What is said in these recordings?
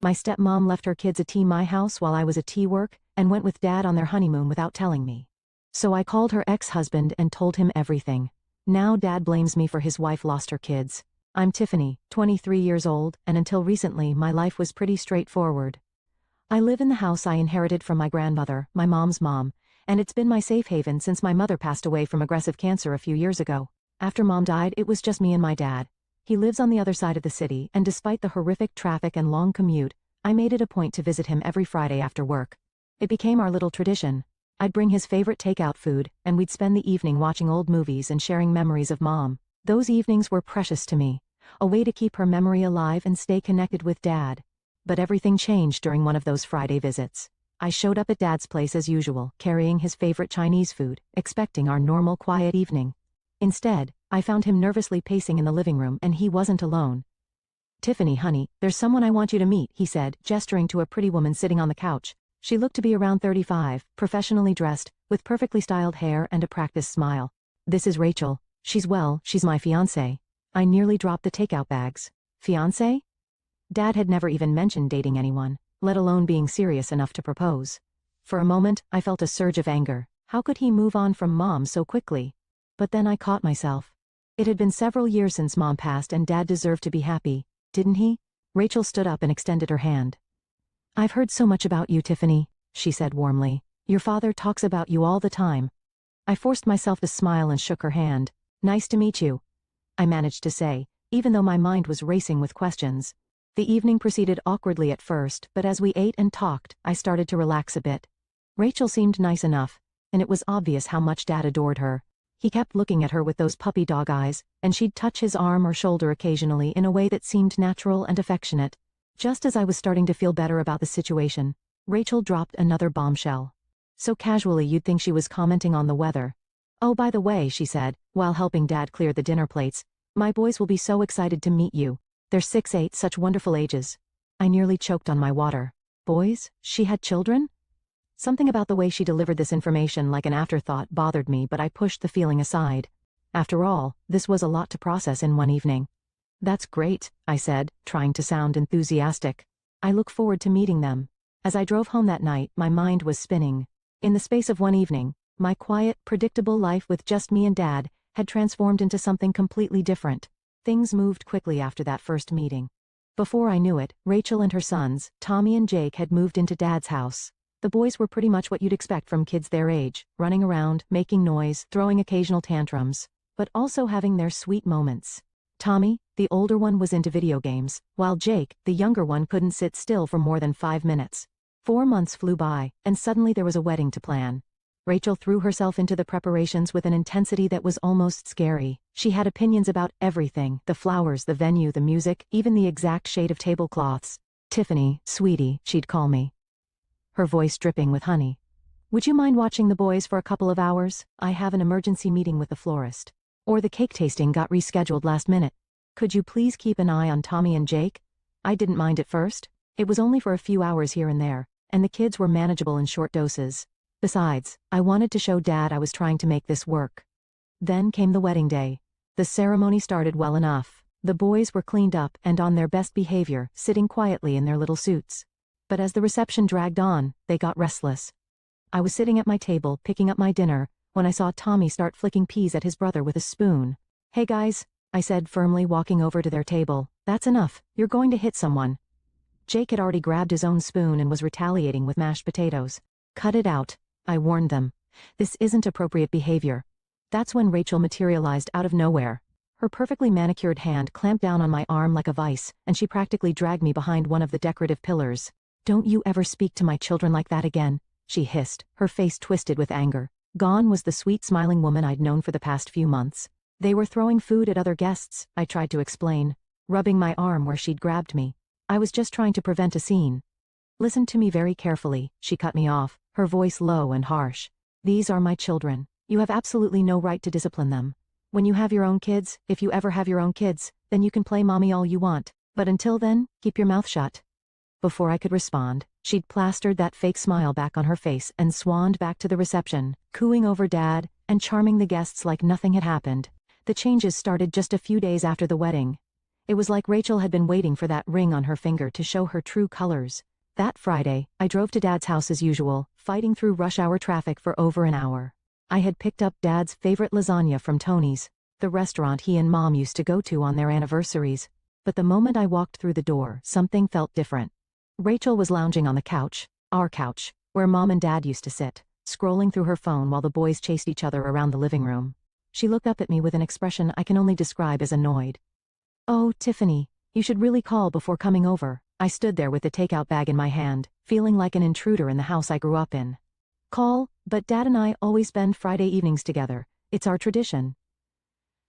My stepmom left her kids at my house while I was at work and went with dad on their honeymoon without telling me. So I called her ex-husband and told him everything. Now dad blames me for his wife lost her kids. I'm Tiffany, 23 years old, and until recently my life was pretty straightforward. I live in the house I inherited from my grandmother, my mom's mom, and it's been my safe haven since my mother passed away from aggressive cancer a few years ago. After mom died, it was just me and my dad. He lives on the other side of the city, and despite the horrific traffic and long commute, I made it a point to visit him every Friday after work. It became our little tradition. I'd bring his favorite takeout food, and we'd spend the evening watching old movies and sharing memories of mom. Those evenings were precious to me, a way to keep her memory alive and stay connected with dad. But everything changed during one of those Friday visits. I showed up at dad's place as usual, carrying his favorite Chinese food, expecting our normal quiet evening. Instead, I found him nervously pacing in the living room, and he wasn't alone. "Tiffany, honey, there's someone I want you to meet," he said, gesturing to a pretty woman sitting on the couch. She looked to be around 35, professionally dressed, with perfectly styled hair and a practiced smile. "This is Rachel. She's my fiancée." I nearly dropped the takeout bags. Fiancé? Dad had never even mentioned dating anyone, let alone being serious enough to propose. For a moment, I felt a surge of anger. How could he move on from mom so quickly? But then I caught myself. It had been several years since mom passed and dad deserved to be happy, didn't he? Rachel stood up and extended her hand. "I've heard so much about you, Tiffany," she said warmly. "Your father talks about you all the time." I forced myself to smile and shook her hand. "Nice to meet you," I managed to say, even though my mind was racing with questions. The evening proceeded awkwardly at first, but as we ate and talked, I started to relax a bit. Rachel seemed nice enough, and it was obvious how much Dad adored her. He kept looking at her with those puppy dog eyes, and she'd touch his arm or shoulder occasionally in a way that seemed natural and affectionate. Just as I was starting to feel better about the situation, Rachel dropped another bombshell. So casually you'd think she was commenting on the weather. "Oh, by the way," she said, while helping Dad clear the dinner plates, "my boys will be so excited to meet you. They're 6, 8, such wonderful ages." I nearly choked on my water. Boys? She had children? Something about the way she delivered this information like an afterthought bothered me, but I pushed the feeling aside. After all, this was a lot to process in one evening. "That's great," I said, trying to sound enthusiastic. "I look forward to meeting them." As I drove home that night, my mind was spinning. In the space of one evening, my quiet, predictable life with just me and Dad had transformed into something completely different. Things moved quickly after that first meeting. Before I knew it, Rachel and her sons, Tommy and Jake, had moved into Dad's house. The boys were pretty much what you'd expect from kids their age, running around, making noise, throwing occasional tantrums, but also having their sweet moments. Tommy, the older one, was into video games, while Jake, the younger one, couldn't sit still for more than 5 minutes. 4 months flew by, and suddenly there was a wedding to plan. Rachel threw herself into the preparations with an intensity that was almost scary. She had opinions about everything: the flowers, the venue, the music, even the exact shade of tablecloths. "Tiffany, sweetie," she'd call me, her voice dripping with honey. "Would you mind watching the boys for a couple of hours? I have an emergency meeting with the florist." Or "the cake tasting got rescheduled last minute. Could you please keep an eye on Tommy and Jake?" I didn't mind at first. It was only for a few hours here and there, and the kids were manageable in short doses. Besides, I wanted to show Dad I was trying to make this work. Then came the wedding day. The ceremony started well enough. The boys were cleaned up and on their best behavior, sitting quietly in their little suits. But as the reception dragged on, they got restless. I was sitting at my table, picking up my dinner, when I saw Tommy start flicking peas at his brother with a spoon. "Hey guys," I said firmly, walking over to their table. "That's enough. You're going to hit someone." Jake had already grabbed his own spoon and was retaliating with mashed potatoes. "Cut it out," I warned them. "This isn't appropriate behavior." That's when Rachel materialized out of nowhere. Her perfectly manicured hand clamped down on my arm like a vice, and she practically dragged me behind one of the decorative pillars. "Don't you ever speak to my children like that again," she hissed, her face twisted with anger. Gone was the sweet smiling woman I'd known for the past few months. "They were throwing food at other guests," I tried to explain, rubbing my arm where she'd grabbed me. "I was just trying to prevent a scene." "Listen to me very carefully," she cut me off, her voice low and harsh. "These are my children. You have absolutely no right to discipline them. When you have your own kids, if you ever have your own kids, then you can play mommy all you want. But until then, keep your mouth shut." Before I could respond, she'd plastered that fake smile back on her face and swanned back to the reception, cooing over Dad and charming the guests like nothing had happened. The changes started just a few days after the wedding. It was like Rachel had been waiting for that ring on her finger to show her true colors. That Friday, I drove to Dad's house as usual, fighting through rush hour traffic for over an hour. I had picked up Dad's favorite lasagna from Tony's, the restaurant he and Mom used to go to on their anniversaries. But the moment I walked through the door, something felt different. Rachel was lounging on the couch, our couch, where Mom and Dad used to sit, scrolling through her phone while the boys chased each other around the living room. She looked up at me with an expression I can only describe as annoyed. "Oh, Tiffany, you should really call before coming over." I stood there with the takeout bag in my hand, feeling like an intruder in the house I grew up in. "Call, but Dad and I always spend Friday evenings together. It's our tradition."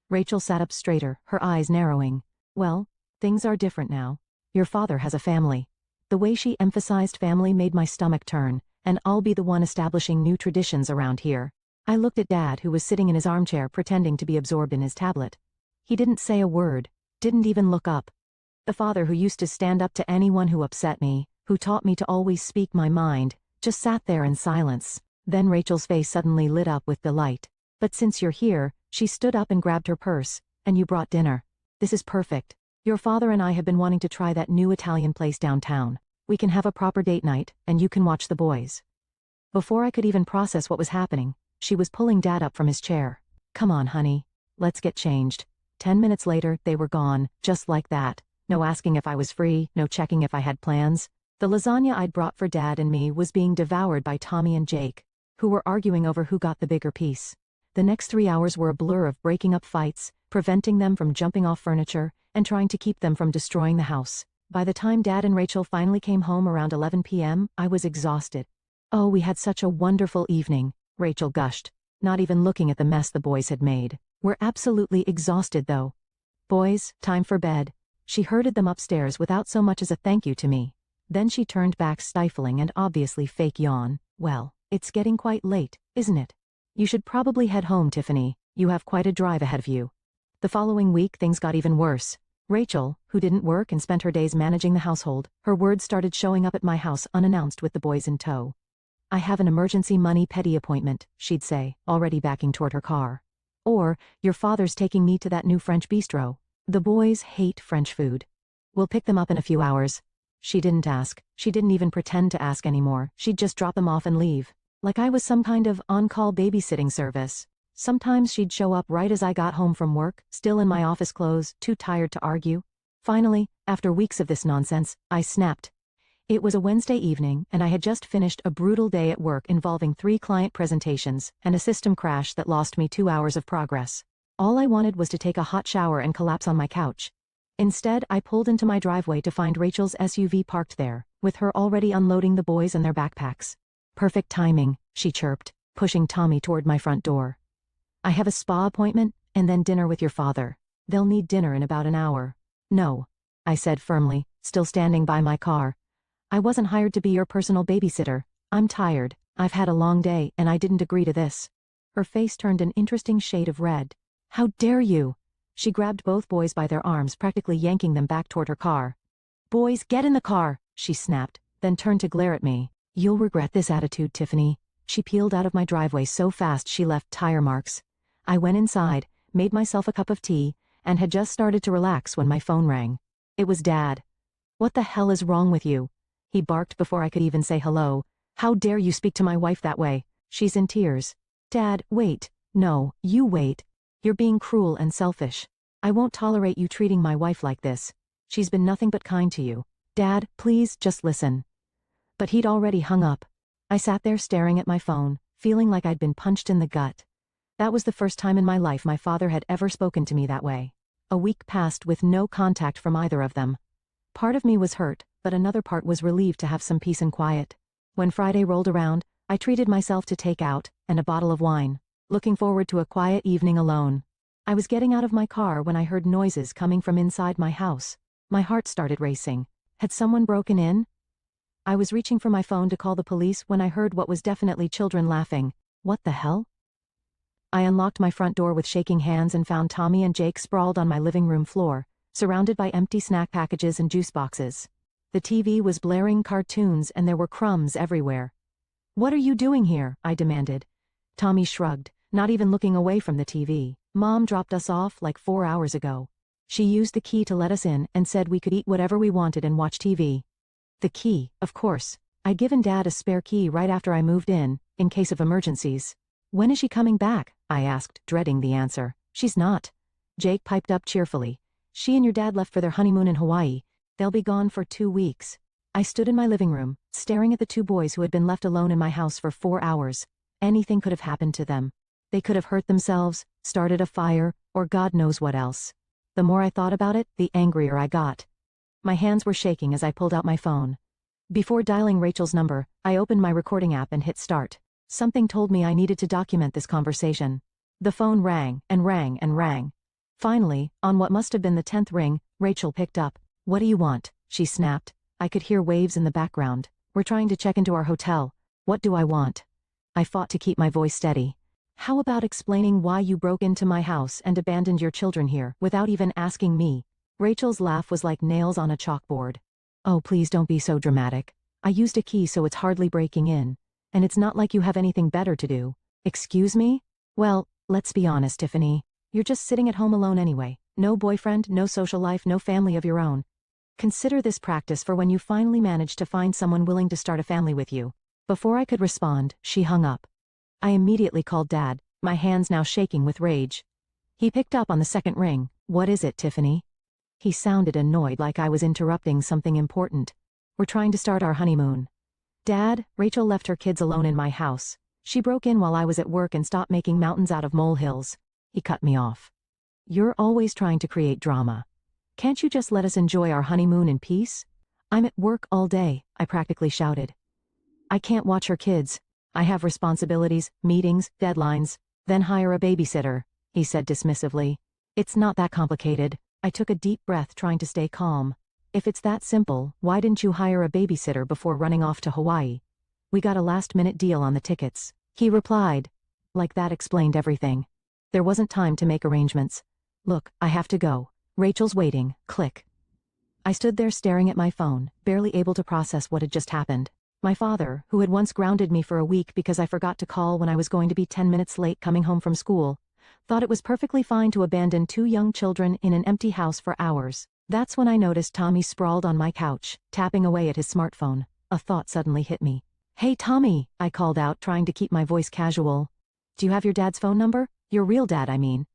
Rachel sat up straighter, her eyes narrowing. "Well, things are different now. Your father has a family." The way she emphasized family made my stomach turn, and I'll be the one establishing new traditions around here. I looked at Dad, who was sitting in his armchair pretending to be absorbed in his tablet. He didn't say a word, didn't even look up. The father who used to stand up to anyone who upset me, who taught me to always speak my mind, just sat there in silence. Then Rachel's face suddenly lit up with delight. "But since you're here," she stood up and grabbed her purse, "and you brought dinner. This is perfect. Your father and I have been wanting to try that new Italian place downtown. We can have a proper date night, and you can watch the boys." Before I could even process what was happening, she was pulling Dad up from his chair. "Come on, honey. Let's get changed." 10 minutes later, they were gone, just like that. No asking if I was free, no checking if I had plans. The lasagna I'd brought for Dad and me was being devoured by Tommy and Jake, who were arguing over who got the bigger piece. The next 3 hours were a blur of breaking up fights, preventing them from jumping off furniture, and trying to keep them from destroying the house. By the time Dad and Rachel finally came home around 11 p.m., I was exhausted. "Oh, we had such a wonderful evening," Rachel gushed, not even looking at the mess the boys had made. "We're absolutely exhausted though. Boys, time for bed." She herded them upstairs without so much as a thank you to me. Then she turned back, stifling and obviously fake yawn. "Well, it's getting quite late, isn't it? You should probably head home, Tiffany. You have quite a drive ahead of you." The following week things got even worse. Rachel, who didn't work and spent her days managing the household, her words started showing up at my house unannounced with the boys in tow. "I have an emergency mani-pedi appointment," she'd say, already backing toward her car. Or, "Your father's taking me to that new French bistro. The boys hate French food. We'll pick them up in a few hours." She didn't ask. She didn't even pretend to ask anymore. She'd just drop them off and leave. Like I was some kind of on-call babysitting service. Sometimes she'd show up right as I got home from work, still in my office clothes, too tired to argue. Finally, after weeks of this nonsense, I snapped. It was a Wednesday evening, and I had just finished a brutal day at work involving 3 client presentations and a system crash that lost me 2 hours of progress. All I wanted was to take a hot shower and collapse on my couch. Instead, I pulled into my driveway to find Rachel's SUV parked there, with her already unloading the boys and their backpacks. "Perfect timing," she chirped, pushing Tommy toward my front door. "I have a spa appointment, and then dinner with your father. They'll need dinner in about an hour." "No," I said firmly, still standing by my car. "I wasn't hired to be your personal babysitter. I'm tired. I've had a long day, and I didn't agree to this." Her face turned an interesting shade of red. "How dare you!" She grabbed both boys by their arms, practically yanking them back toward her car. "Boys, get in the car," she snapped, then turned to glare at me. "You'll regret this attitude, Tiffany." She peeled out of my driveway so fast she left tire marks. I went inside, made myself a cup of tea, and had just started to relax when my phone rang. It was Dad. "What the hell is wrong with you?" he barked before I could even say hello. "How dare you speak to my wife that way? She's in tears." "Dad, wait. No, you wait. You're being cruel and selfish. I won't tolerate you treating my wife like this. She's been nothing but kind to you. Dad, please just listen." But he'd already hung up. I sat there staring at my phone, feeling like I'd been punched in the gut. That was the first time in my life my father had ever spoken to me that way. A week passed with no contact from either of them. Part of me was hurt, but another part was relieved to have some peace and quiet. When Friday rolled around, I treated myself to takeout and a bottle of wine, looking forward to a quiet evening alone. I was getting out of my car when I heard noises coming from inside my house. My heart started racing. Had someone broken in? I was reaching for my phone to call the police when I heard what was definitely children laughing. What the hell? I unlocked my front door with shaking hands and found Tommy and Jake sprawled on my living room floor, surrounded by empty snack packages and juice boxes. The TV was blaring cartoons and there were crumbs everywhere. "What are you doing here?" I demanded. Tommy shrugged, not even looking away from the TV. "Mom dropped us off like 4 hours ago. She used the key to let us in and said we could eat whatever we wanted and watch TV. The key, of course. I'd given Dad a spare key right after I moved in case of emergencies. When is she coming back? I asked, dreading the answer. She's not. Jake piped up cheerfully. She and your dad left for their honeymoon in Hawaii. They'll be gone for 2 weeks. I stood in my living room, staring at the 2 boys who had been left alone in my house for 4 hours. Anything could have happened to them. They could have hurt themselves, started a fire, or God knows what else. The more I thought about it, the angrier I got. My hands were shaking as I pulled out my phone. Before dialing Rachel's number, I opened my recording app and hit start. Something told me I needed to document this conversation. The phone rang and rang and rang. Finally, on what must have been the 10th ring, Rachel picked up. What do you want? She snapped. I could hear waves in the background. We're trying to check into our hotel. What do I want? I fought to keep my voice steady. How about explaining why you broke into my house and abandoned your children here without even asking me? Rachel's laugh was like nails on a chalkboard. Oh, please don't be so dramatic. I used a key so it's hardly breaking in. And it's not like you have anything better to do. Excuse me? Well, let's be honest, Tiffany. You're just sitting at home alone anyway. No boyfriend, no social life, no family of your own. Consider this practice for when you finally manage to find someone willing to start a family with you. Before I could respond, she hung up. I immediately called Dad, my hands now shaking with rage. He picked up on the second ring. What is it, Tiffany? He sounded annoyed like I was interrupting something important. We're trying to start our honeymoon. Dad, Rachel left her kids alone in my house. She broke in while I was at work and stopped making mountains out of molehills. He cut me off. You're always trying to create drama. Can't you just let us enjoy our honeymoon in peace? I'm at work all day, I practically shouted. I can't watch her kids. I have responsibilities, meetings, deadlines. Then hire a babysitter, he said dismissively. It's not that complicated. I took a deep breath trying to stay calm. If it's that simple, why didn't you hire a babysitter before running off to Hawaii? We got a last-minute deal on the tickets. He replied. Like that explained everything. There wasn't time to make arrangements. Look, I have to go. Rachel's waiting. Click. I stood there staring at my phone, barely able to process what had just happened. My father, who had once grounded me for a week because I forgot to call when I was going to be 10 minutes late coming home from school, thought it was perfectly fine to abandon 2 young children in an empty house for hours. That's when I noticed Tommy sprawled on my couch, tapping away at his smartphone. A thought suddenly hit me. Hey Tommy, I called out, trying to keep my voice casual. Do you have your dad's phone number? Your real dad, I mean.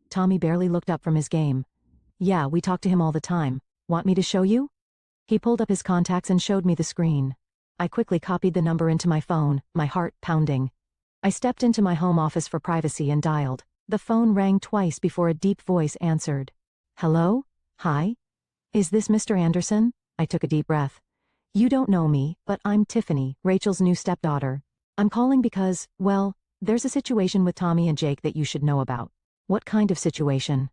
Tommy barely looked up from his game. Yeah, we talk to him all the time. Want me to show you? He pulled up his contacts and showed me the screen. I quickly copied the number into my phone, my heart pounding. I stepped into my home office for privacy and dialed. The phone rang twice before a deep voice answered. Hello? Hi? Is this Mr. Anderson? I took a deep breath. You don't know me, but I'm Tiffany, Rachel's new stepdaughter. I'm calling because, well, there's a situation with Tommy and Jake that you should know about. What kind of situation?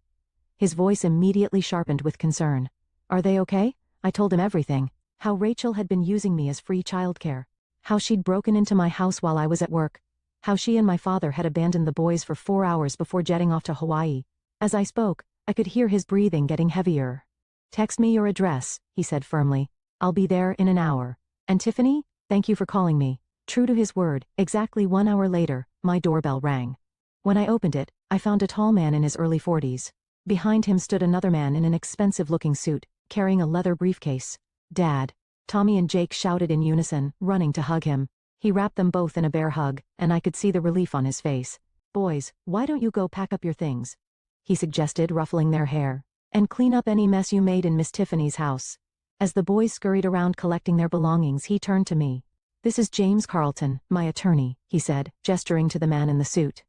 His voice immediately sharpened with concern. Are they okay? I told him everything. How Rachel had been using me as free childcare. How she'd broken into my house while I was at work. How she and my father had abandoned the boys for 4 hours before jetting off to Hawaii. As I spoke, I could hear his breathing getting heavier. Text me your address, he said firmly. I'll be there in an hour. And Tiffany, thank you for calling me. True to his word, exactly 1 hour later, my doorbell rang. When I opened it, I found a tall man in his early 40s. Behind him stood another man in an expensive-looking suit, carrying a leather briefcase. Dad. Tommy and Jake shouted in unison, running to hug him. He wrapped them both in a bear hug, and I could see the relief on his face. Boys, why don't you go pack up your things? He suggested, ruffling their hair. And clean up any mess you made in Miss Tiffany's house. As the boys scurried around collecting their belongings, he turned to me. This is James Carlton, my attorney, he said, gesturing to the man in the suit.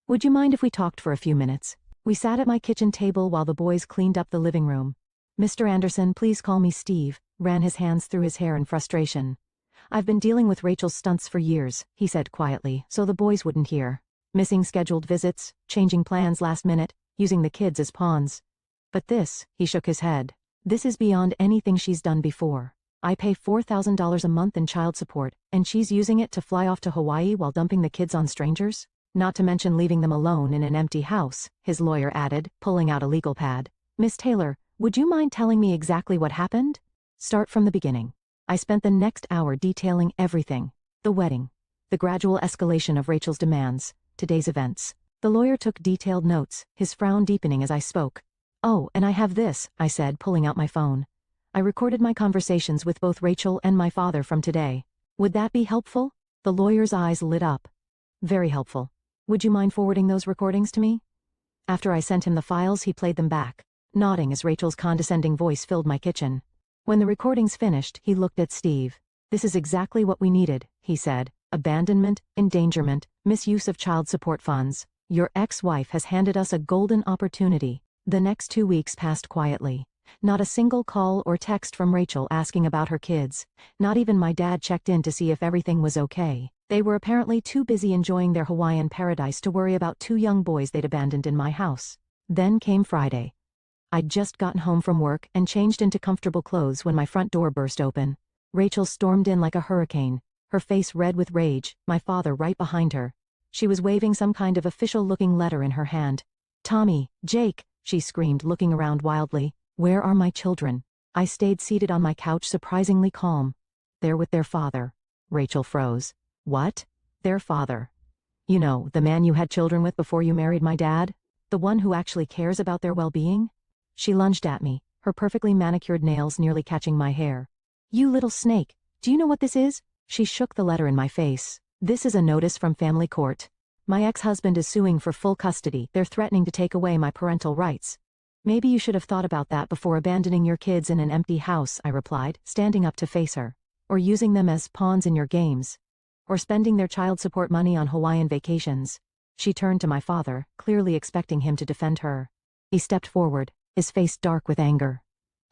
Would you mind if we talked for a few minutes? We sat at my kitchen table while the boys cleaned up the living room. Mr. Anderson, please call me Steve, ran his hands through his hair in frustration. I've been dealing with Rachel's stunts for years, he said quietly, so the boys wouldn't hear. Missing scheduled visits, changing plans last minute, using the kids as pawns. But this, he shook his head. This is beyond anything she's done before. I pay $4,000 a month in child support, and she's using it to fly off to Hawaii while dumping the kids on strangers? Not to mention leaving them alone in an empty house, his lawyer added, pulling out a legal pad. Miss Taylor, would you mind telling me exactly what happened? Start from the beginning. I spent the next hour detailing everything. The wedding. The gradual escalation of Rachel's demands. Today's events. The lawyer took detailed notes, his frown deepening as I spoke. Oh, and I have this, I said, pulling out my phone. I recorded my conversations with both Rachel and my father from today. Would that be helpful? The lawyer's eyes lit up. Very helpful. Would you mind forwarding those recordings to me? After I sent him the files, he played them back, nodding as Rachel's condescending voice filled my kitchen. When the recordings finished, he looked at Steve. This is exactly what we needed, he said. Abandonment, endangerment, misuse of child support funds. Your ex-wife has handed us a golden opportunity. The next 2 weeks passed quietly. Not a single call or text from Rachel asking about her kids. Not even my dad checked in to see if everything was okay. They were apparently too busy enjoying their Hawaiian paradise to worry about 2 young boys they'd abandoned in my house. Then came Friday. I'd just gotten home from work and changed into comfortable clothes when my front door burst open. Rachel stormed in like a hurricane, her face red with rage, my father right behind her. She was waving some kind of official-looking letter in her hand. "Tommy, Jake," she screamed, looking around wildly. "Where are my children?" I stayed seated on my couch, surprisingly calm. "They're with their father." Rachel froze. "What? Their father? You know, the man you had children with before you married my dad? The one who actually cares about their well-being?" She lunged at me, her perfectly manicured nails nearly catching my hair. "You little snake, do you know what this is?" She shook the letter in my face. "This is a notice from family court. My ex-husband is suing for full custody. They're threatening to take away my parental rights." "Maybe you should have thought about that before abandoning your kids in an empty house," I replied, standing up to face her. "Or using them as pawns in your games. Or spending their child support money on Hawaiian vacations." She turned to my father, clearly expecting him to defend her. He stepped forward, his face dark with anger.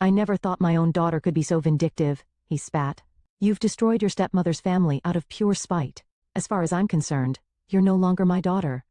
"I never thought my own daughter could be so vindictive," he spat. "You've destroyed your stepmother's family out of pure spite. As far as I'm concerned, you're no longer my daughter."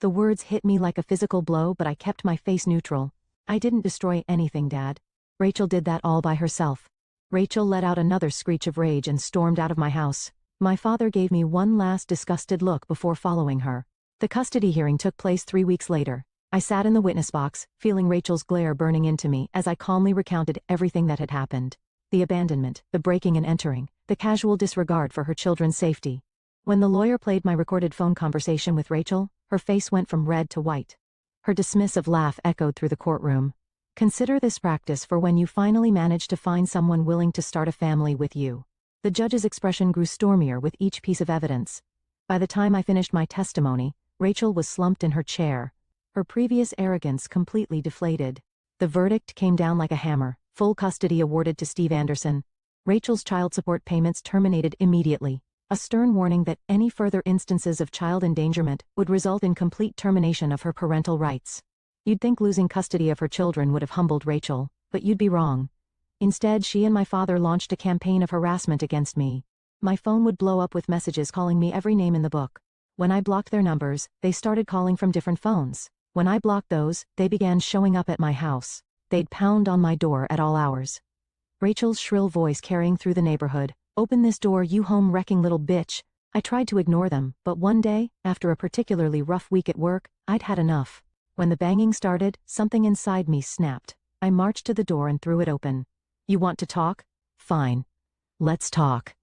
The words hit me like a physical blow, but I kept my face neutral. "I didn't destroy anything, Dad. Rachel did that all by herself." Rachel let out another screech of rage and stormed out of my house. My father gave me one last disgusted look before following her. The custody hearing took place 3 weeks later. I sat in the witness box, feeling Rachel's glare burning into me as I calmly recounted everything that had happened. The abandonment, the breaking and entering, the casual disregard for her children's safety. When the lawyer played my recorded phone conversation with Rachel, her face went from red to white. Her dismissive laugh echoed through the courtroom. "Consider this practice for when you finally manage to find someone willing to start a family with you." The judge's expression grew stormier with each piece of evidence. By the time I finished my testimony, Rachel was slumped in her chair, her previous arrogance completely deflated. The verdict came down like a hammer. Full custody awarded to Steve Anderson. Rachel's child support payments terminated immediately. A stern warning that any further instances of child endangerment would result in complete termination of her parental rights. You'd think losing custody of her children would have humbled Rachel, but you'd be wrong. Instead, she and my father launched a campaign of harassment against me. My phone would blow up with messages calling me every name in the book. When I blocked their numbers, they started calling from different phones. When I blocked those, they began showing up at my house. They'd pound on my door at all hours. Rachel's shrill voice carrying through the neighborhood. "Open this door, you home-wrecking little bitch." I tried to ignore them, but one day, after a particularly rough week at work, I'd had enough. When the banging started, something inside me snapped. I marched to the door and threw it open. "You want to talk? Fine. Let's talk."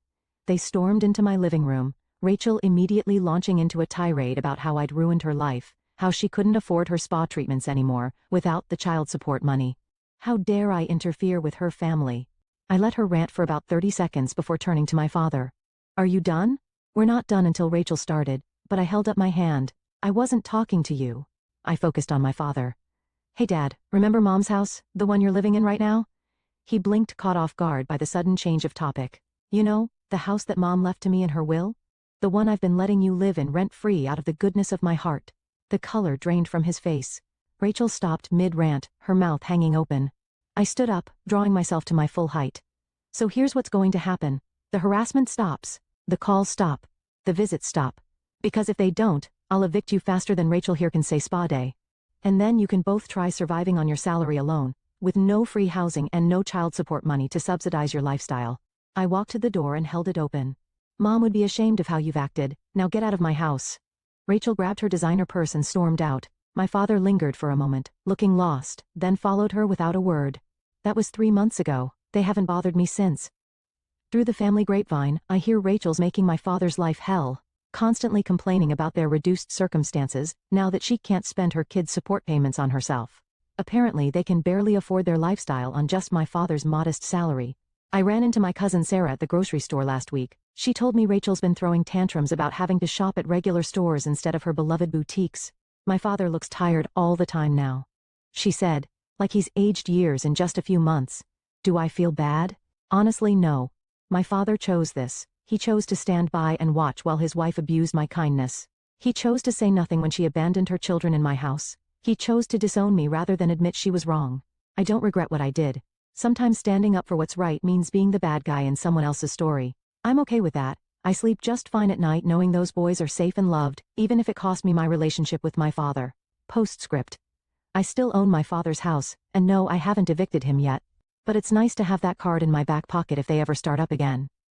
They stormed into my living room, Rachel immediately launching into a tirade about how I'd ruined her life, how she couldn't afford her spa treatments anymore without the child support money. How dare I interfere with her family? I let her rant for about 30 seconds before turning to my father. "Are you done?" "We're not done until Rachel started," but I held up my hand. "I wasn't talking to you." I focused on my father. "Hey Dad, remember Mom's house, the one you're living in right now?" He blinked, caught off guard by the sudden change of topic. "You know, the house that Mom left to me in her will? The one I've been letting you live in rent-free out of the goodness of my heart." The color drained from his face. Rachel stopped mid-rant, her mouth hanging open. I stood up, drawing myself to my full height. "So here's what's going to happen. The harassment stops. The calls stop. The visits stop. Because if they don't, I'll evict you faster than Rachel here can say spa day. And then you can both try surviving on your salary alone, with no free housing and no child support money to subsidize your lifestyle." I walked to the door and held it open. "Mom would be ashamed of how you've acted. Now get out of my house." Rachel grabbed her designer purse and stormed out. My father lingered for a moment, looking lost, then followed her without a word. "That was 3 months ago. They haven't bothered me since." Through the family grapevine, I hear Rachel's making my father's life hell, constantly complaining about their reduced circumstances now that she can't spend her kids' support payments on herself. Apparently they can barely afford their lifestyle on just my father's modest salary. I ran into my cousin Sarah at the grocery store last week. She told me Rachel's been throwing tantrums about having to shop at regular stores instead of her beloved boutiques. My father looks tired all the time now. She said, like he's aged years in just a few months. Do I feel bad? Honestly, no. My father chose this. He chose to stand by and watch while his wife abused my kindness. He chose to say nothing when she abandoned her children in my house. He chose to disown me rather than admit she was wrong. I don't regret what I did. Sometimes standing up for what's right means being the bad guy in someone else's story. I'm okay with that. I sleep just fine at night knowing those boys are safe and loved, even if it cost me my relationship with my father. Postscript. I still own my father's house, and no, I haven't evicted him yet. But it's nice to have that card in my back pocket if they ever start up again.